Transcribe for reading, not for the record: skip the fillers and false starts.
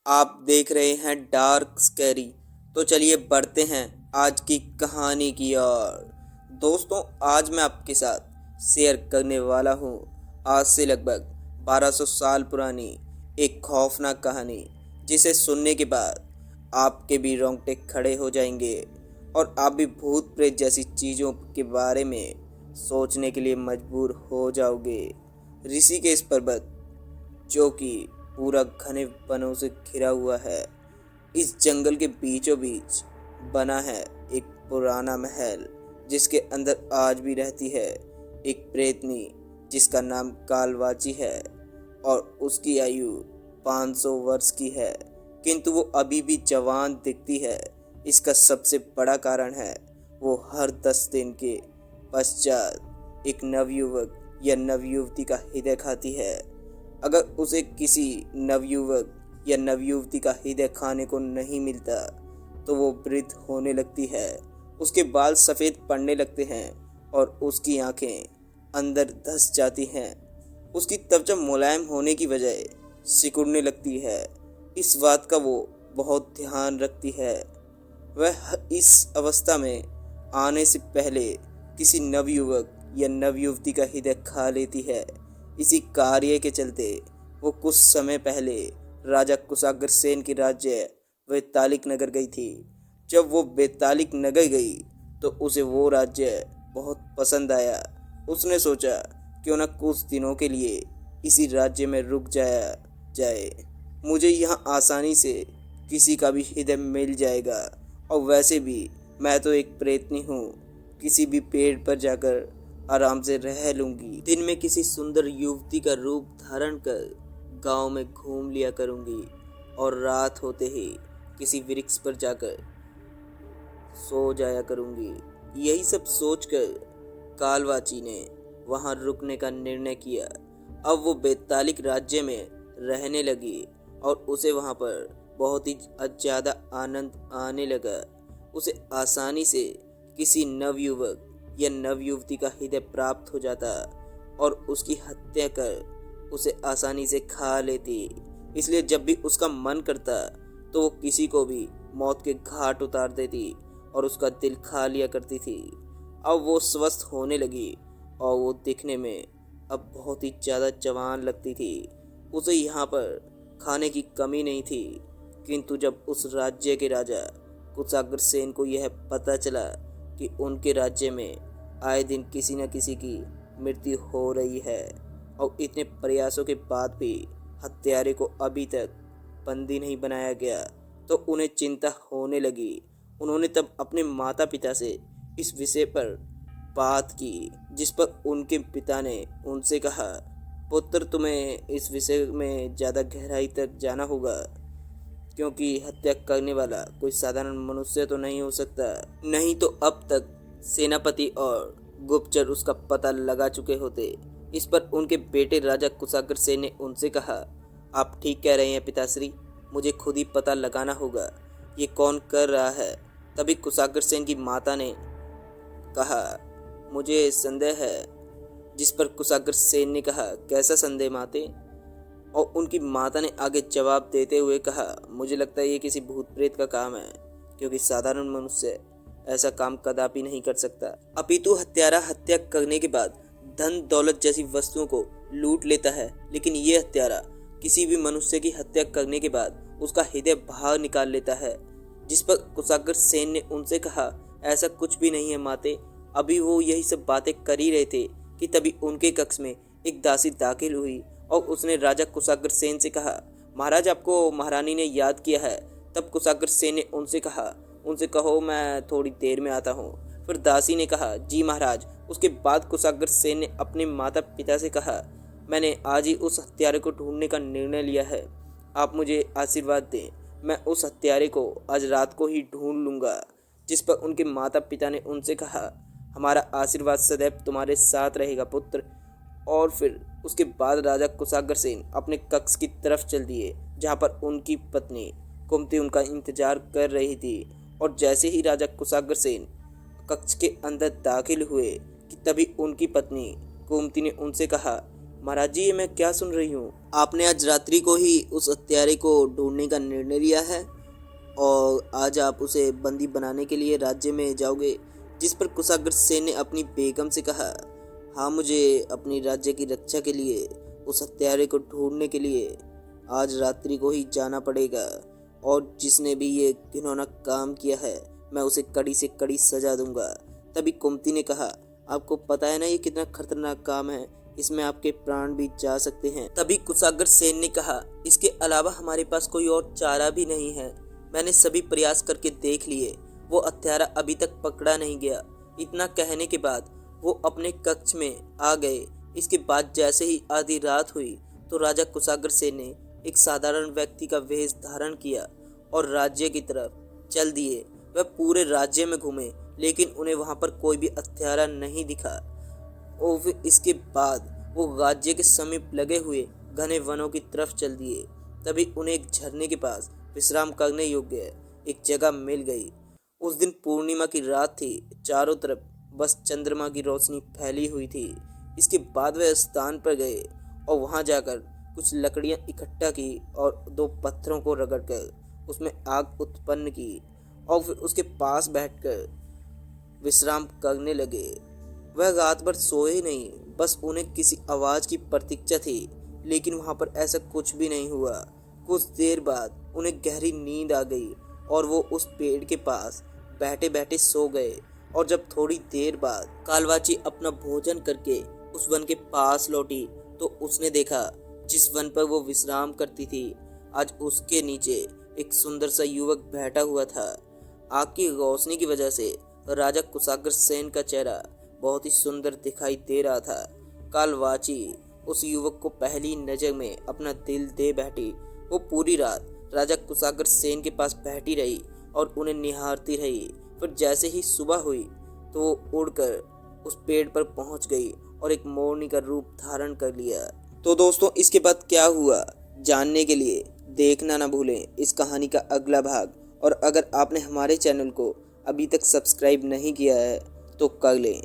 आप देख रहे हैं डार्क स्कैरी। तो चलिए बढ़ते हैं आज की कहानी की ओर। दोस्तों, आज मैं आपके साथ शेयर करने वाला हूँ आज से लगभग 1200 साल पुरानी एक खौफनाक कहानी, जिसे सुनने के बाद आपके भी रोंगटे खड़े हो जाएंगे और आप भी भूत प्रेत जैसी चीज़ों के बारे में सोचने के लिए मजबूर हो जाओगे। ऋषिकेश पर्वत, जो कि पूरा घने वनों से घिरा हुआ है, इस जंगल के बीचों बीच बना है एक पुराना महल, जिसके अंदर आज भी रहती है एक प्रेतनी जिसका नाम कालवाची है और उसकी आयु 500 वर्ष की है, किंतु वो अभी भी जवान दिखती है। इसका सबसे बड़ा कारण है वो हर 10 दिन के पश्चात एक नवयुवक या नवयुवती का हृदय खाती है। अगर उसे किसी नवयुवक या नवयुवती का हृदय खाने को नहीं मिलता तो वो वृद्ध होने लगती है, उसके बाल सफ़ेद पड़ने लगते हैं और उसकी आंखें अंदर धंस जाती हैं। उसकी त्वचा मुलायम होने की बजाय सिकुड़ने लगती है। इस बात का वो बहुत ध्यान रखती है। वह इस अवस्था में आने से पहले किसी नवयुवक या नवयुवती का हृदय खा लेती है। इसी कार्य के चलते वो कुछ समय पहले राजा कुशाग्रसेन के राज्य वैतालिक नगर गई थी। जब वो वैतालिक नगर गई तो उसे वो राज्य बहुत पसंद आया। उसने सोचा क्यों न कुछ दिनों के लिए इसी राज्य में रुक जाया जाए, मुझे यहाँ आसानी से किसी का भी हृदय मिल जाएगा। और वैसे भी मैं तो एक प्रेतनी हूँ, किसी भी पेड़ पर जाकर आराम से रह लूँगी। दिन में किसी सुंदर युवती का रूप धारण कर गांव में घूम लिया करूँगी और रात होते ही किसी वृक्ष पर जाकर सो जाया करूँगी। यही सब सोचकर कालवाची ने वहाँ रुकने का निर्णय किया। अब वो वैतालिक राज्य में रहने लगी और उसे वहाँ पर बहुत ही ज़्यादा आनंद आने लगा। उसे आसानी से किसी नवयुवक या नवयुवती का हृदय प्राप्त हो जाता और उसकी हत्या कर उसे आसानी से खा लेती। इसलिए जब भी उसका मन करता तो वो किसी को भी मौत के घाट उतार देती और उसका दिल खा लिया करती थी। अब वो स्वस्थ होने लगी और वो दिखने में अब बहुत ही ज़्यादा जवान लगती थी। उसे यहाँ पर खाने की कमी नहीं थी, किंतु जब उस राज्य के राजा कुशाग्रसेन को यह पता चला कि उनके राज्य में आए दिन किसी न किसी की मृत्यु हो रही है और इतने प्रयासों के बाद भी हत्यारे को अभी तक बंदी नहीं बनाया गया, तो उन्हें चिंता होने लगी। उन्होंने तब अपने माता पिता से इस विषय पर बात की, जिस पर उनके पिता ने उनसे कहा, पुत्र, तुम्हें इस विषय में ज़्यादा गहराई तक जाना होगा, क्योंकि हत्या करने वाला कोई साधारण मनुष्य तो नहीं हो सकता। नहीं तो अब तक सेनापति और गुप्तचर उसका पता लगा चुके होते। इस पर उनके बेटे राजा कुशाग्रसेन ने उनसे कहा, आप ठीक कह रहे हैं पिताश्री, मुझे खुद ही पता लगाना होगा ये कौन कर रहा है। तभी कुशाग्रसेन की माता ने कहा, मुझे संदेह है। जिस पर कुशाग्रसेन ने कहा, कैसा संदेह माते? और उनकी माता ने आगे जवाब देते हुए कहा, मुझे लगता है ये किसी भूत प्रेत का काम है, क्योंकि साधारण मनुष्य ऐसा काम कदापि नहीं कर सकता। अपितु हत्यारा हत्या करने के बाद धन दौलत जैसी वस्तुओं को लूट लेता है, लेकिन ये हत्यारा किसी भी मनुष्य की हत्या करने के बाद उसका हृदय बाहर निकाल लेता है। जिस पर कुशाग्रसेन ने उनसे कहा, ऐसा कुछ भी नहीं है माते। अभी वो यही सब बातें कर ही रहे थे कि तभी उनके कक्ष में एक दासी दाखिल हुई और उसने राजा कुशाग्रसेन से कहा, महाराज, आपको महारानी ने याद किया है। तब कुशाग्रसेन ने उनसे कहा, उनसे कहो मैं थोड़ी देर में आता हूँ। फिर दासी ने कहा, जी महाराज। उसके बाद कुशाग्रसेन ने अपने माता पिता से कहा, मैंने आज ही उस हत्यारे को ढूंढने का निर्णय लिया है, आप मुझे आशीर्वाद दें, मैं उस हत्यारे को आज रात को ही ढूंढ लूँगा। जिस पर उनके माता पिता ने उनसे कहा, हमारा आशीर्वाद सदैव तुम्हारे साथ रहेगा पुत्र। और फिर उसके बाद राजा कुशाग्रसेन अपने कक्ष की तरफ चल दिए, जहाँ पर उनकी पत्नी कुंती उनका इंतजार कर रही थी। और जैसे ही राजा कुशाग्रसेन कक्ष के अंदर दाखिल हुए कि तभी उनकी पत्नी कुंती ने उनसे कहा, महाराज जी, ये मैं क्या सुन रही हूँ? आपने आज रात्रि को ही उस हत्यारे को ढूंढने का निर्णय लिया है और आज आप उसे बंदी बनाने के लिए राज्य में जाओगे। जिस पर कुशाग्र सेन ने अपनी बेगम से कहा, हाँ, मुझे अपनी राज्य की रक्षा के लिए उस हत्यारे को ढूंढने के लिए आज रात्रि को ही जाना पड़ेगा और जिसने भी ये घिनौना काम किया है मैं उसे कड़ी से कड़ी सजा दूंगा। तभी कुंती ने कहा, आपको पता है ना ये कितना खतरनाक काम है, इसमें आपके प्राण भी जा सकते हैं। तभी कुशाग्र सेन ने कहा, इसके अलावा हमारे पास कोई और चारा भी नहीं है। मैंने सभी प्रयास करके देख लिए, वो हत्यारा अभी तक पकड़ा नहीं गया। इतना कहने के बाद वो अपने कक्ष में आ गए। इसके बाद जैसे ही आधी रात हुई तो राजा कुशाग्र सेन ने एक साधारण व्यक्ति का वेश धारण किया और राज्य की तरफ चल दिए। वह पूरे राज्य में घूमे लेकिन उन्हें वहां पर कोई भी हत्यारा नहीं दिखा। और फिर इसके बाद वो राज्य के समीप लगे हुए घने वनों की तरफ चल दिए। तभी उन्हें एक झरने के पास विश्राम करने योग्य एक जगह मिल गई। उस दिन पूर्णिमा की रात थी। चारों तरफ बस चंद्रमा की रोशनी फैली हुई थी। इसके बाद वह स्थान पर गए और वहां जाकर कुछ लकड़ियां इकट्ठा की और 2 पत्थरों को रगड़कर उसमें आग उत्पन्न की और फिर उसके पास बैठकर विश्राम करने लगे। वह रात भर सोए नहीं, बस उन्हें किसी आवाज की प्रतीक्षा थी, लेकिन वहां पर ऐसा कुछ भी नहीं हुआ। कुछ देर बाद उन्हें गहरी नींद आ गई और वो उस पेड़ के पास बैठे बैठे सो गए। और जब थोड़ी देर बाद कालवाची अपना भोजन करके उस वन के पास लौटी तो उसने देखा जिस वन पर वो विश्राम करती थी, आज उसके नीचे एक सुंदर सा युवक बैठा हुआ था। आग की रोशनी की वजह से राजा कुशाग्र सेन का चेहरा बहुत ही सुंदर दिखाई दे रहा था। कालवाची उस युवक को पहली नजर में अपना दिल दे बैठी। वो पूरी रात राजा कुशाग्र सेन के पास बैठी रही और उन्हें निहारती रही। फिर जैसे ही सुबह हुई तो वो उड़कर उस पेड़ पर पहुंच गई और एक मोरनी का रूप धारण कर लिया। तो दोस्तों, इसके बाद क्या हुआ जानने के लिए देखना ना भूलें इस कहानी का अगला भाग। और अगर आपने हमारे चैनल को अभी तक सब्सक्राइब नहीं किया है तो कर लें।